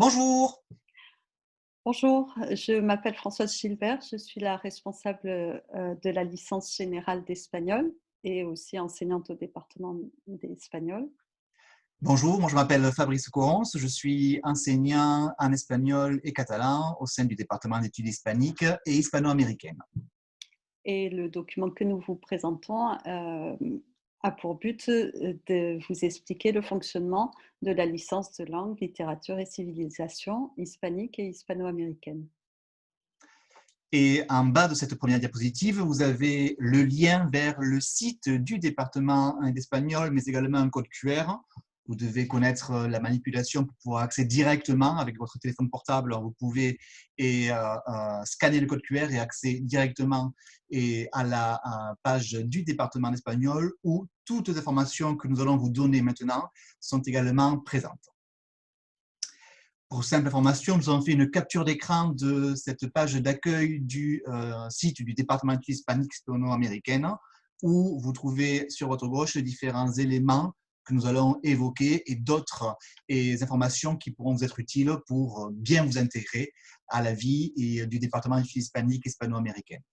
Bonjour, Bonjour, je m'appelle Françoise Gilbert, je suis la responsable de la licence générale d'espagnol et aussi enseignante au département d'espagnol. bonjour, moi je m'appelle Fabrice Corrons, je suis enseignant en espagnol et catalan au sein du département d'études hispaniques et hispano-américaines. Et le document que nous vous présentons a pour but de vous expliquer le fonctionnement de la licence de langue, littérature et civilisation hispanique et hispano-américaine. Et en bas de cette première diapositive, vous avez le lien vers le site du département d'espagnol, mais également un code QR. Vous devez connaître la manipulation pour pouvoir accéder directement avec votre téléphone portable. Alors, vous pouvez scanner le code QR et accéder directement à la page du département d'espagnol où toutes les informations que nous allons vous donner maintenant sont également présentes. Pour simple information, nous avons fait une capture d'écran de cette page d'accueil du site du département d'études hispaniques hispano-américaines où vous trouvez sur votre gauche les différents éléments que nous allons évoquer et d'autres informations qui pourront vous être utiles pour bien vous intégrer à la vie du département d'études hispaniques hispano-américaines.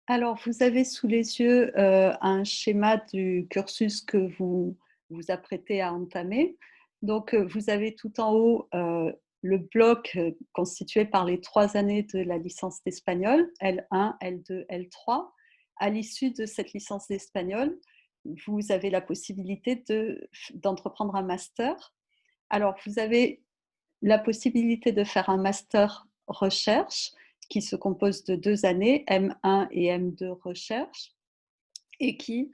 Alors, vous avez sous les yeux un schéma du cursus que vous vous apprêtez à entamer. Donc, vous avez tout en haut le bloc constitué par les 3 années de la licence d'espagnol, L1, L2, L3. À l'issue de cette licence d'espagnol, vous avez la possibilité d'entreprendre un master. Alors, vous avez la possibilité de faire un master recherche qui se compose de 2 années, M1 et M2 recherche, et qui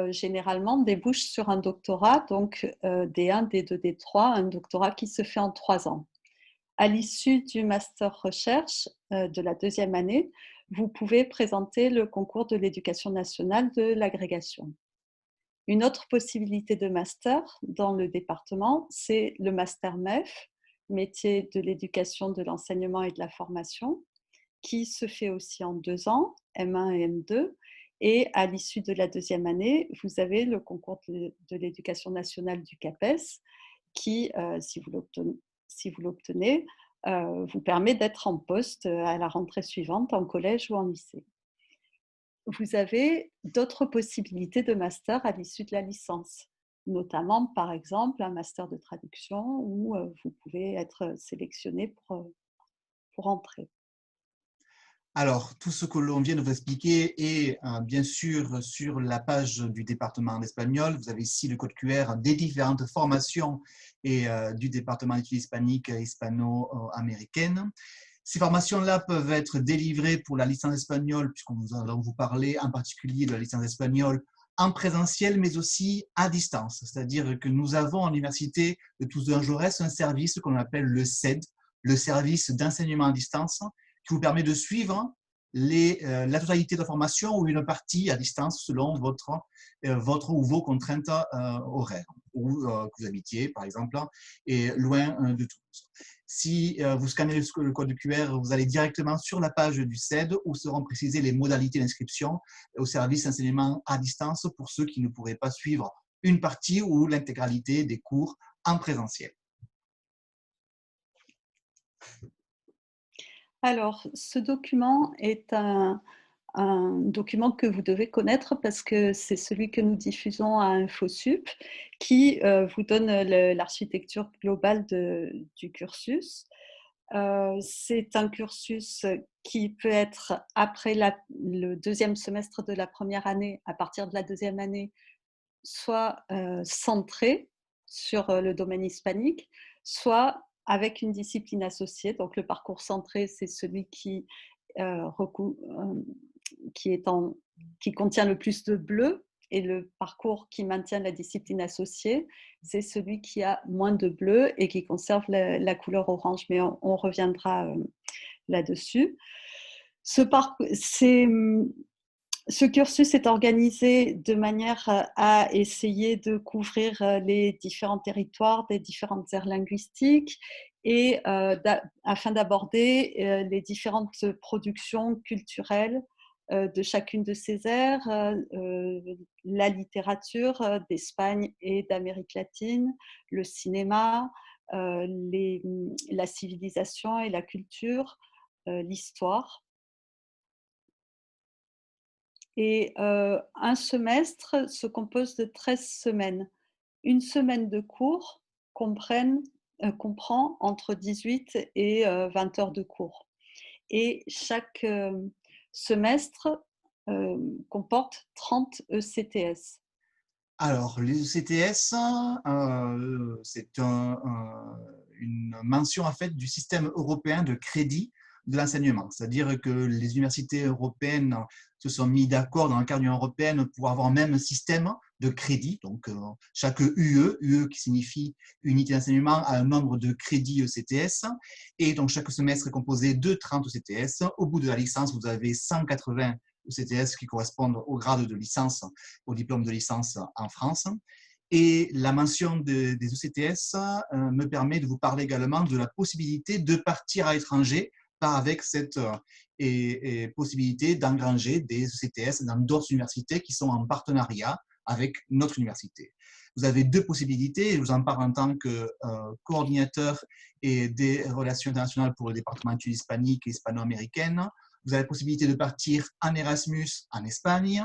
généralement débouche sur un doctorat, donc D1, D2, D3, un doctorat qui se fait en 3 ans. À l'issue du master recherche de la 2e année, vous pouvez présenter le concours de l'éducation nationale de l'agrégation. Une autre possibilité de master dans le département, c'est le master MEF, métier de l'éducation, de l'enseignement et de la formation, qui se fait aussi en 2 ans, M1 et M2. Et à l'issue de la 2e année, vous avez le concours de l'éducation nationale du CAPES qui, si vous l'obtenez, vous permet d'être en poste à la rentrée suivante en collège ou en lycée. Vous avez d'autres possibilités de master à l'issue de la licence, notamment, par exemple, un master de traduction où vous pouvez être sélectionné pour entrer. Alors, tout ce que l'on vient de vous expliquer est bien sûr sur la page du département d'espagnol. Vous avez ici le code QR des différentes formations et du département d'études hispaniques et hispano-américaines. Ces formations-là peuvent être délivrées pour la licence espagnole, puisque nous allons vous parler en particulier de la licence espagnole en présentiel, mais aussi à distance. C'est-à-dire que nous avons à l'université de Toussaint Jaurès un service qu'on appelle le CED, le service d'enseignement à distance, qui vous permet de suivre la totalité de la formation ou une partie à distance selon votre ou vos contraintes horaires, ou que vous habitiez, par exemple, et loin de tout. Si vous scannez le code QR, vous allez directement sur la page du CED où seront précisées les modalités d'inscription au service enseignement à distance pour ceux qui ne pourraient pas suivre une partie ou l'intégralité des cours en présentiel. Alors, ce document est un document que vous devez connaître parce que c'est celui que nous diffusons à InfoSup qui vous donne l'architecture globale du cursus. C'est un cursus qui peut être après le 2e semestre de la 1re année, à partir de la 2e année, soit centré sur le domaine hispanique, soit avec une discipline associée. Donc le parcours centré, c'est celui euh, recou- euh, qui contient le plus de bleu, et le parcours qui maintient la discipline associée, c'est celui qui a moins de bleu et qui conserve la couleur orange. Mais on reviendra là-dessus. Ce cursus est organisé de manière à essayer de couvrir les différents territoires des différentes aires linguistiques et afin d'aborder les différentes productions culturelles de chacune de ces aires, la littérature d'Espagne et d'Amérique latine, le cinéma, la civilisation et la culture, l'histoire. Et un semestre se compose de 13 semaines. Une semaine de cours comprend entre 18 et 20 heures de cours. Et chaque semestre comporte 30 ECTS. Alors, les ECTS, c'est une mention en fait du système européen de crédit de l'enseignement. C'est-à-dire que les universités européennes se sont mis d'accord dans le cadre de l'Union européenne pour avoir même un système de crédit. Donc, chaque UE qui signifie unité d'enseignement, a un nombre de crédits ECTS. Et donc, chaque semestre est composé de 30 ECTS. Au bout de la licence, vous avez 180 ECTS qui correspondent au grade de licence, au diplôme de licence en France. Et la mention des ECTS me permet de vous parler également de la possibilité de partir à l'étranger avec cette possibilité d'engranger des ECTS dans d'autres universités qui sont en partenariat avec notre université. Vous avez deux possibilités, je vous en parle en tant que coordinateur et des relations internationales pour le département d'études hispaniques et hispano-américaines. Vous avez la possibilité de partir en Erasmus en Espagne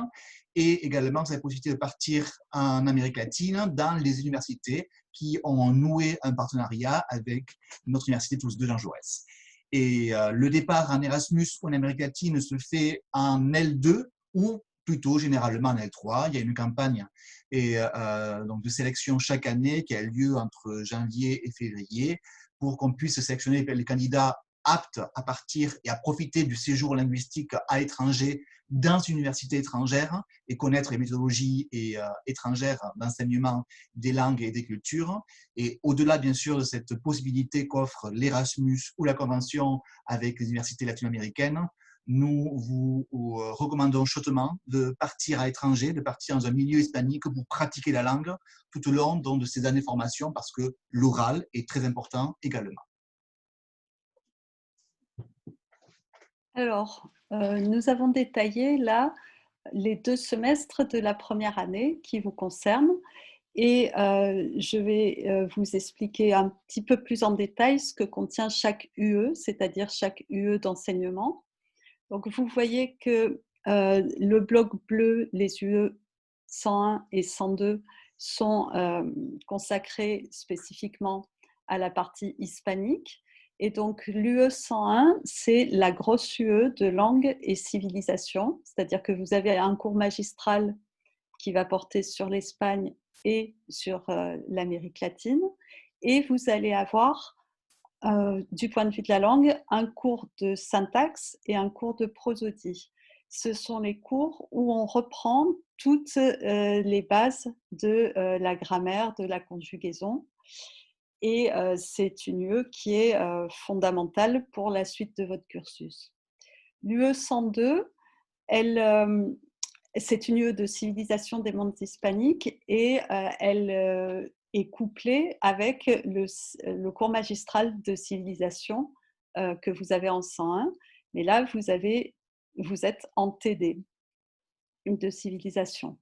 et également vous avez la possibilité de partir en Amérique latine dans les universités qui ont noué un partenariat avec notre université Toulouse II Jean Jaurès. Et le départ en Erasmus ou en Amérique latine se fait en L2 ou plutôt généralement en L3. Il y a une campagne donc de sélection chaque année qui a lieu entre janvier et février pour qu'on puisse sélectionner les candidats aptes à partir et à profiter du séjour linguistique à l'étranger dans une université étrangère et connaître les méthodologies étrangères d'enseignement des langues et des cultures. Et au-delà, bien sûr, de cette possibilité qu'offre l'Erasmus ou la convention avec les universités latino-américaines, nous vous recommandons chaudement de partir à l'étranger, de partir dans un milieu hispanique pour pratiquer la langue tout au long de ces années de formation parce que l'oral est très important également. Alors, nous avons détaillé là les 2 semestres de la première année qui vous concernent et je vais vous expliquer un petit peu plus en détail ce que contient chaque UE, c'est-à-dire chaque UE d'enseignement. Donc, vous voyez que le bloc bleu, les UE 101 et 102 sont consacrés spécifiquement à la partie hispanique. Et donc, l'UE 101, c'est la grosse UE de langue et civilisation, c'est-à-dire que vous avez un cours magistral qui va porter sur l'Espagne et sur l'Amérique latine. Et vous allez avoir, du point de vue de la langue, un cours de syntaxe et un cours de prosodie. Ce sont les cours où on reprend toutes les bases de la grammaire, de la conjugaison. Et c'est une UE qui est fondamentale pour la suite de votre cursus. L'UE 102, c'est une UE de civilisation des mondes hispaniques et elle est couplée avec le cours magistral de civilisation que vous avez en 101. Mais là, vous êtes en TD de civilisation.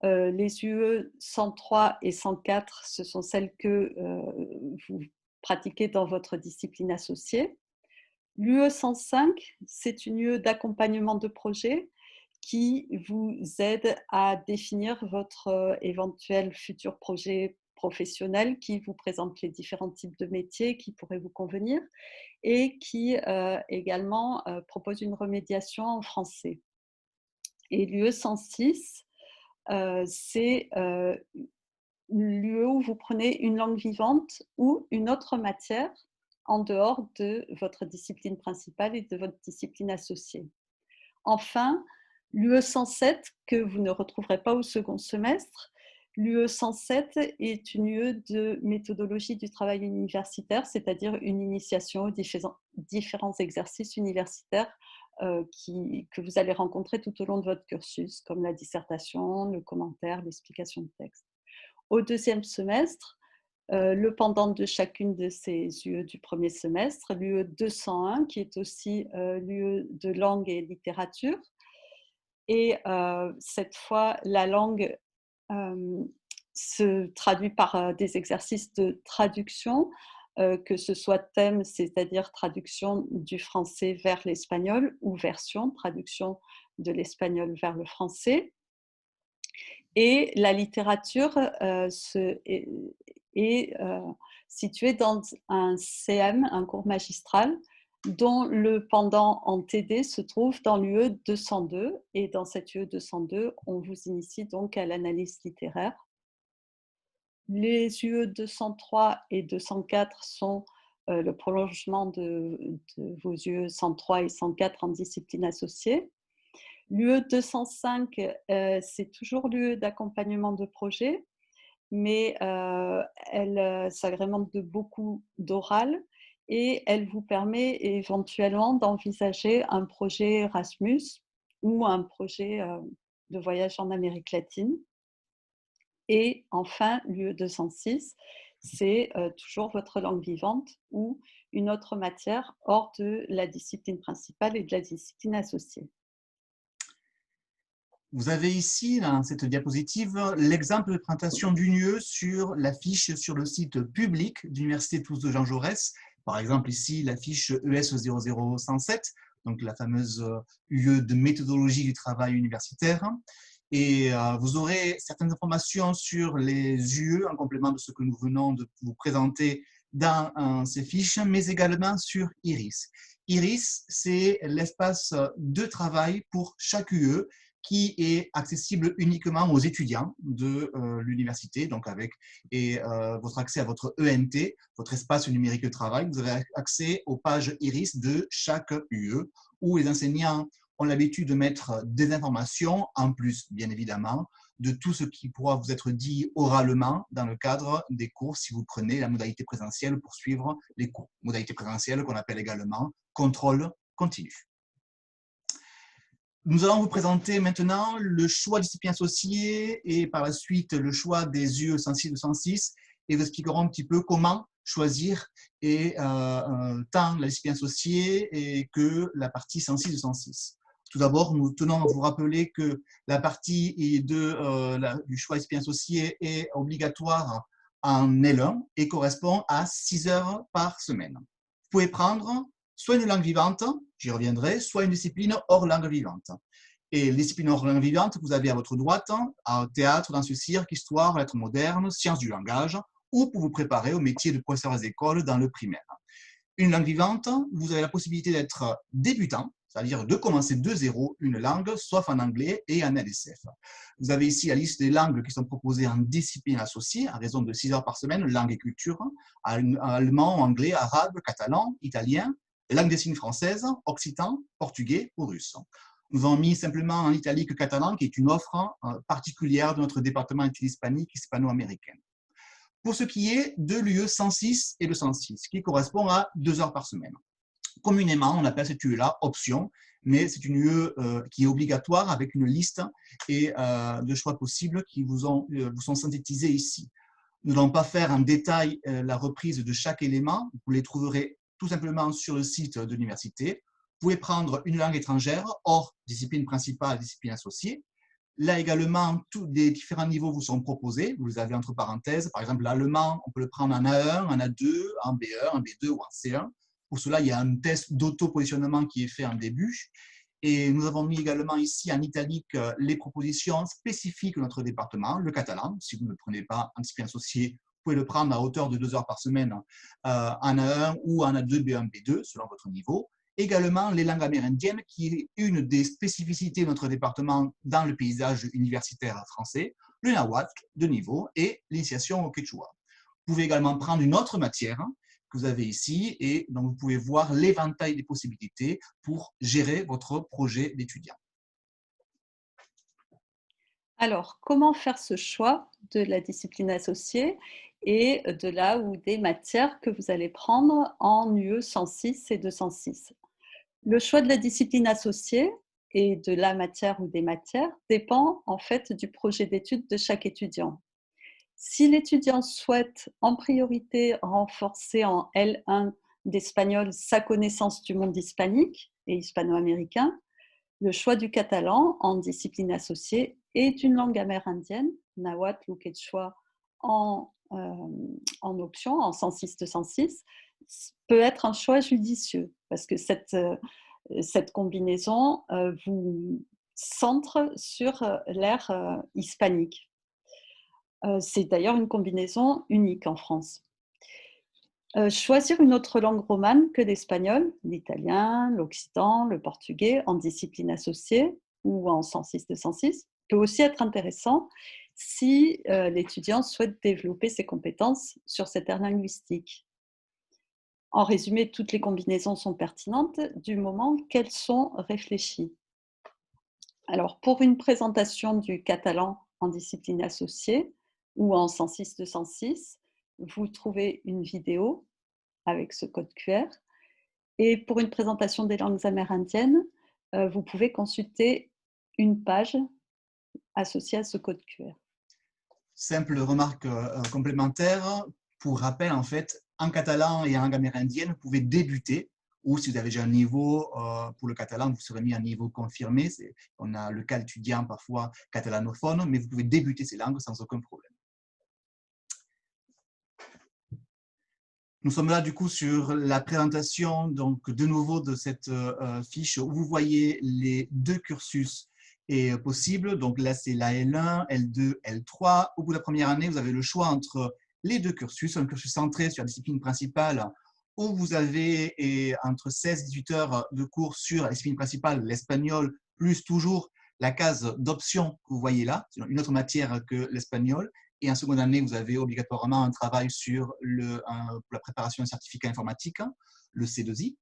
Les UE 103 et 104, ce sont celles que vous pratiquez dans votre discipline associée. L'UE 105, c'est une UE d'accompagnement de projet qui vous aide à définir votre éventuel futur projet professionnel, qui vous présente les différents types de métiers qui pourraient vous convenir et qui également propose une remédiation en français. Et l'UE 106, c'est l'UE où vous prenez une langue vivante ou une autre matière en dehors de votre discipline principale et de votre discipline associée. Enfin, l'UE 107, que vous ne retrouverez pas au second semestre, l'UE 107 est une UE de méthodologie du travail universitaire, c'est-à-dire une initiation aux différents exercices universitaires que vous allez rencontrer tout au long de votre cursus, comme la dissertation, le commentaire, l'explication de texte. Au deuxième semestre, le pendant de chacune de ces UE du premier semestre, l'UE 201, qui est aussi l'UE de langue et littérature, Et cette fois, la langue se traduit par des exercices de traduction, que ce soit thème, c'est-à-dire traduction du français vers l'espagnol, ou version, traduction de l'espagnol vers le français. Et la littérature est située dans un CM, un cours magistral, dont le pendant en TD se trouve dans l'UE 202. Et dans cette UE 202, on vous initie donc à l'analyse littéraire. Les UE 203 et 204 sont le prolongement de vos UE 103 et 104 en discipline associée. L'UE 205, c'est toujours l'UE d'accompagnement de projet, mais elle s'agrémente de beaucoup d'oral et elle vous permet éventuellement d'envisager un projet Erasmus ou un projet de voyage en Amérique latine. Et enfin, l'UE 206, c'est toujours votre langue vivante ou une autre matière hors de la discipline principale et de la discipline associée. Vous avez ici, dans cette diapositive, l'exemple de présentation d'une UE sur la fiche sur le site public de l'Université Toulouse de Jean Jaurès. Par exemple, ici, la fiche ES 00107, donc la fameuse UE de méthodologie du travail universitaire. Et vous aurez certaines informations sur les UE en complément de ce que nous venons de vous présenter dans ces fiches, mais également sur IRIS. IRIS, c'est l'espace de travail pour chaque UE qui est accessible uniquement aux étudiants de l'université, donc avec votre accès à votre ENT, votre espace numérique de travail. Vous avez accès aux pages IRIS de chaque UE, où les enseignants ont l'habitude de mettre des informations, en plus, bien évidemment, de tout ce qui pourra vous être dit oralement dans le cadre des cours si vous prenez la modalité présentielle pour suivre les cours. Modalité présentielle qu'on appelle également contrôle continu. Nous allons vous présenter maintenant le choix de discipline associée et par la suite le choix des UE 106 et 206 et vous expliquerons un petit peu comment choisir tant la discipline associée et que la partie 106 et 206. Tout d'abord, nous tenons à vous rappeler que la partie du choix de discipline associée est obligatoire en L1 et correspond à 6 heures par semaine. Vous pouvez prendre soit une langue vivante, j'y reviendrai, soit une discipline hors langue vivante. Et les disciplines hors langue vivante, vous avez à votre droite théâtre, danse, cirque, histoire, lettres modernes, sciences du langage, ou pour vous préparer au métier de professeur des écoles dans le primaire. Une langue vivante, vous avez la possibilité d'être débutant, c'est-à-dire de commencer de zéro une langue, sauf en anglais et en LSF. Vous avez ici la liste des langues qui sont proposées en discipline associée, à raison de 6 heures par semaine, langue et culture, allemand, anglais, arabe, catalan, italien, langue des signes française, occitan, portugais ou russe. Nous avons mis simplement en italique catalan, qui est une offre particulière de notre département d'études hispaniques hispano-américaines. Pour ce qui est de l'UE 106 et le 106, qui correspond à 2 heures par semaine. Communément, on appelle cette UE-là option, mais c'est une UE qui est obligatoire avec une liste de choix possibles qui vous sont synthétisés ici. Nous n'allons pas faire en détail la reprise de chaque élément. Vous les trouverez tout simplement sur le site de l'université. Vous pouvez prendre une langue étrangère, hors discipline principale, discipline associée. Là également, tous les différents niveaux vous sont proposés. Vous les avez entre parenthèses. Par exemple, l'allemand, on peut le prendre en A1, en A2, en B1, en B2 ou en C1. Pour cela, il y a un test d'auto-positionnement qui est fait en début. Et nous avons mis également ici en italique les propositions spécifiques de notre département, le catalan. Si vous ne le prenez pas en discipline associée, vous pouvez le prendre à hauteur de 2 heures par semaine en A1 ou en A2, B1, B2, selon votre niveau. Également les langues amérindiennes, qui est une des spécificités de notre département dans le paysage universitaire français, le nahuatl de niveau et l'initiation au quechua. Vous pouvez également prendre une autre matière que vous avez ici et dont vous pouvez voir l'éventail des possibilités pour gérer votre projet d'étudiant. Alors, comment faire ce choix de la discipline associée et de là ou des matières que vous allez prendre en UE 106 et 206? Le choix de la discipline associée et de la matière ou des matières dépend en fait du projet d'études de chaque étudiant. Si l'étudiant souhaite en priorité renforcer en L1 d'espagnol sa connaissance du monde hispanique et hispano-américain, le choix du catalan en discipline associée et d'une langue amérindienne, nahuatl ou quechua en option, en 106-206, peut être un choix judicieux parce que cette combinaison vous centre sur l'ère hispanique. C'est d'ailleurs une combinaison unique en France. Choisir une autre langue romane que l'espagnol, l'italien, l'occitan, le portugais en discipline associée ou en 106-206 peut aussi être intéressant si l'étudiant souhaite développer ses compétences sur cette aire linguistique. En résumé, toutes les combinaisons sont pertinentes du moment qu'elles sont réfléchies. Alors, pour une présentation du catalan en discipline associée ou en 106-206, vous trouvez une vidéo avec ce code QR. Et pour une présentation des langues amérindiennes, vous pouvez consulter une page associée à ce code QR. Simple remarque complémentaire. Pour rappel, en fait, en catalan et en langue amérindienne, vous pouvez débuter, ou si vous avez déjà un niveau pour le catalan, vous serez mis à un niveau confirmé. On a le cas étudiant parfois catalanophone, mais vous pouvez débuter ces langues sans aucun problème. Nous sommes là du coup sur la présentation donc de nouveau de cette fiche où vous voyez les deux cursus possibles. Donc là c'est la L1, L2, L3. Au bout de la première année, vous avez le choix entre les deux cursus, un cursus centré sur la discipline principale où vous avez entre 16 et 18 heures de cours sur la discipline principale, l'espagnol, plus toujours la case d'option que vous voyez là, une autre matière que l'espagnol. Et en seconde année, vous avez obligatoirement un travail sur la préparation d'un certificat informatique, le C2I.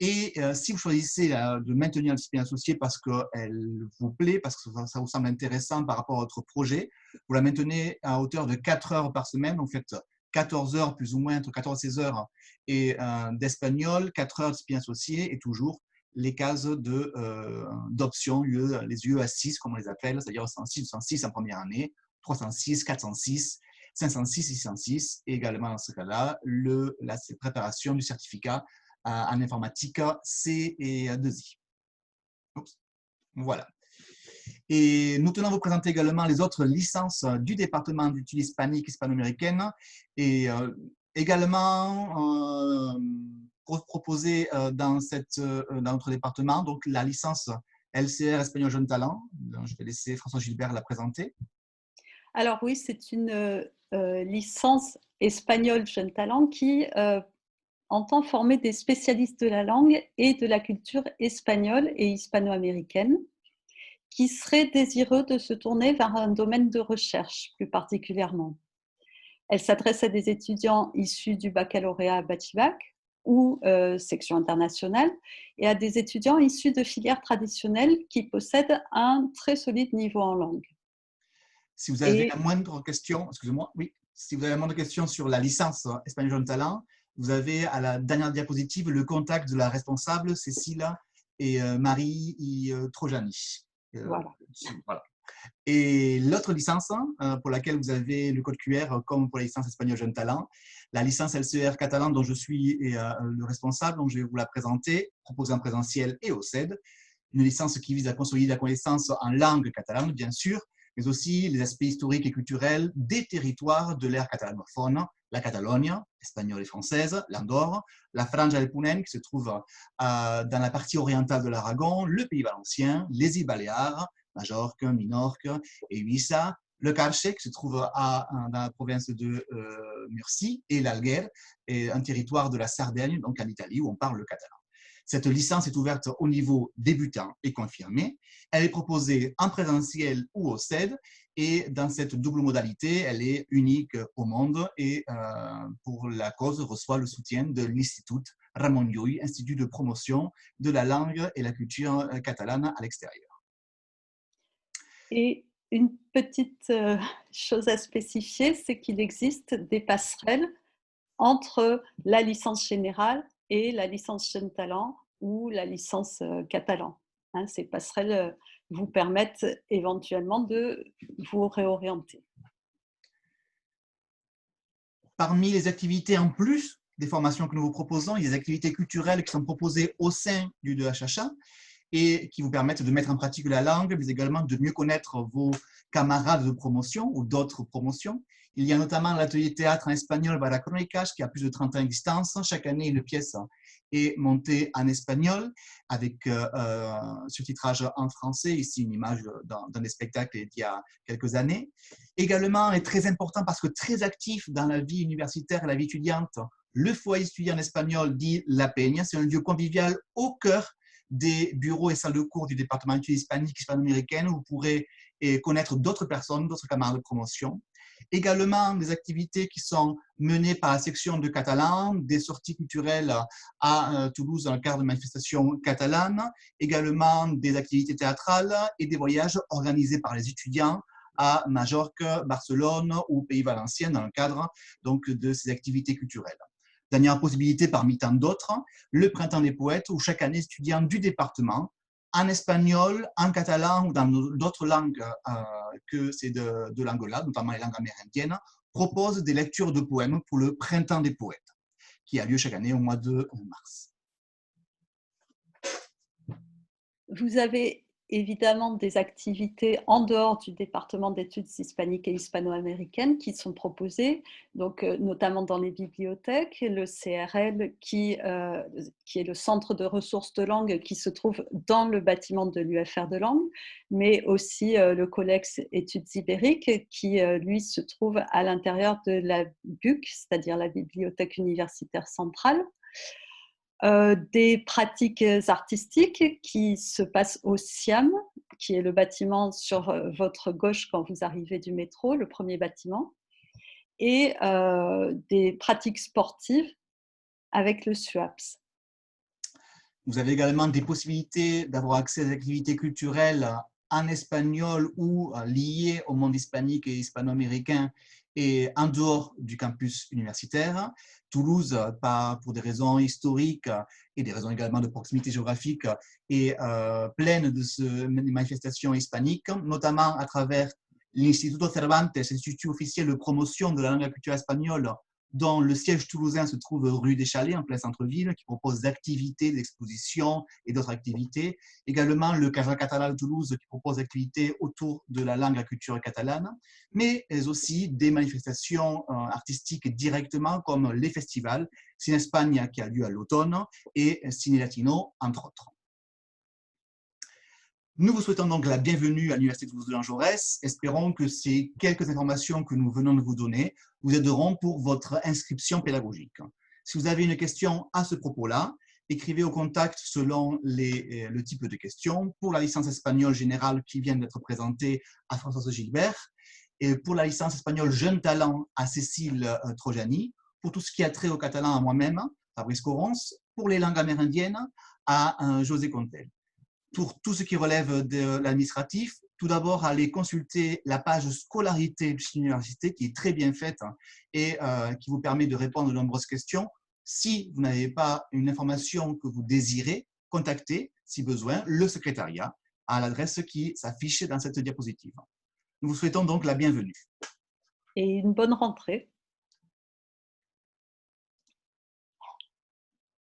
Et si vous choisissez de maintenir la discipline associée parce qu'elle vous plaît, parce que ça vous semble intéressant par rapport à votre projet, vous la maintenez à hauteur de 4 heures par semaine. Donc, vous faites 14 heures plus ou moins, entre 14 et 16 heures d'espagnol, 4 heures de discipline associée et toujours les cases d'options, les UE6, comme on les appelle, c'est-à-dire 106, 106 en première année, 306, 406, 506, 606, et également dans ce cas-là, la préparation du certificat en informatique C et 2I. Oups. Voilà. Et nous tenons à vous présenter également les autres licences du département d'études hispaniques hispano-américaines et également proposées dans notre département, donc la licence LCR Espagnol Jeune Talent. Je vais laisser François Gilbert la présenter. Alors oui, c'est une licence espagnole Jeune Talent qui entend former des spécialistes de la langue et de la culture espagnole et hispano-américaine qui seraient désireux de se tourner vers un domaine de recherche plus particulièrement. Elle s'adresse à des étudiants issus du baccalauréat Bachibac ou section internationale et à des étudiants issus de filières traditionnelles qui possèdent un très solide niveau en langue. Si vous avez la moindre question, excusez-moi, oui, si vous avez la moindre question sur la licence Espagnol Jeune Talent, vous avez à la dernière diapositive le contact de la responsable, Cécile et Marie Trojani. Voilà. Voilà. Et l'autre licence pour laquelle vous avez le code QR comme pour la licence Espagnol Jeune Talent, la licence LCR catalan dont je suis le responsable, donc je vais vous la présenter, proposée en présentiel et au CED. Une licence qui vise à consolider la connaissance en langue catalane, bien sûr, mais aussi les aspects historiques et culturels des territoires de l'ère catalanophone, la Catalogne, espagnole et française, l'Andorre, la Franja del Ponent, qui se trouve dans la partie orientale de l'Aragon, le Pays valencien, les îles Baléares, Majorque, Minorque et Ibiza, le Carxe, qui se trouve dans la province de Murcie, et l'Alguer, un territoire de la Sardaigne, donc en Italie, où on parle le catalan. Cette licence est ouverte au niveau débutant et confirmé. Elle est proposée en présentiel ou au CED. Et dans cette double modalité, elle est unique au monde et pour la cause reçoit le soutien de l'Institut Ramon Llull, Institut de promotion de la langue et la culture catalane à l'extérieur. Et une petite chose à spécifier, c'est qu'il existe des passerelles entre la licence générale et la licence Jeune Talent ou la licence catalan. Hein, ces passerelles vous permettent éventuellement de vous réorienter. Parmi les activités en plus des formations que nous vous proposons, il y a des activités culturelles qui sont proposées au sein du 2HHA. et qui vous permettent de mettre en pratique la langue, mais également de mieux connaître vos camarades de promotion ou d'autres promotions. Il y a notamment l'atelier théâtre en espagnol Baracronicas, qui a plus de 30 ans d'existence. Chaque année, une pièce est montée en espagnol avec sous-titrage en français, ici une image d'un des spectacles d'il y a quelques années. Également, est très important parce que très actif dans la vie universitaire et la vie étudiante, le foyer étudiant en espagnol dit La Peña. C'est un lieu convivial au cœur des bureaux et salles de cours du département d'études hispaniques et hispano-américaines où vous pourrez connaître d'autres personnes, d'autres camarades de promotion. Également, des activités qui sont menées par la section de catalan, des sorties culturelles à Toulouse dans le cadre de manifestations catalanes, également des activités théâtrales et des voyages organisés par les étudiants à Majorque, Barcelone ou Pays Valencien dans le cadre donc, de ces activités culturelles. Dernière possibilité parmi tant d'autres, le Printemps des poètes, où chaque année, étudiants du département, en espagnol, en catalan ou dans d'autres langues que ces deux langues-là, notamment les langues amérindiennes, proposent des lectures de poèmes pour le Printemps des poètes, qui a lieu chaque année au mois de mars. Vous avez évidemment des activités en dehors du département d'études hispaniques et hispano-américaines qui sont proposées, donc, notamment dans les bibliothèques, le CRL qui est le centre de ressources de langue qui se trouve dans le bâtiment de l'UFR de langue, mais aussi le Collex Études ibériques qui, lui, se trouve à l'intérieur de la BUC, c'est-à-dire la Bibliothèque universitaire centrale. Des pratiques artistiques qui se passent au SIAM, qui est le bâtiment sur votre gauche quand vous arrivez du métro, le premier bâtiment, et des pratiques sportives avec le SUAPS. Vous avez également des possibilités d'avoir accès à des activités culturelles en espagnol ou liées au monde hispanique et hispano-américain et en dehors du campus universitaire. Toulouse, pour des raisons historiques et des raisons également de proximité géographique, est pleine de manifestations hispaniques, notamment à travers l'Instituto Cervantes, institut officiel de promotion de la langue et la culture espagnole, dont le siège toulousain se trouve rue des Chalets, en plein centre-ville, qui propose d'activités, d'expositions et d'autres activités. Également, le Casa Català de Toulouse, qui propose des activités autour de la langue et la culture catalane, mais aussi des manifestations artistiques directement, comme les festivals, Cine Espagne, qui a lieu à l'automne, et Cine Latino, entre autres. Nous vous souhaitons donc la bienvenue à l'Université Toulouse de Jaurès. Espérons que ces quelques informations que nous venons de vous donner vous aideront pour votre inscription pédagogique. Si vous avez une question à ce propos-là, écrivez au contact selon le type de question. Pour la licence espagnole générale qui vient d'être présentée à Françoise Gilbert, et pour la licence espagnole Jeune Talent à Cécile Trojani, pour tout ce qui a trait au catalan à moi-même, Fabrice Corons, pour les langues amérindiennes à José Contel. Pour tout ce qui relève de l'administratif, tout d'abord, allez consulter la page scolarité de l'université qui est très bien faite et qui vous permet de répondre à de nombreuses questions. Si vous n'avez pas une information que vous désirez, contactez, si besoin, le secrétariat à l'adresse qui s'affiche dans cette diapositive. Nous vous souhaitons donc la bienvenue. Et une bonne rentrée.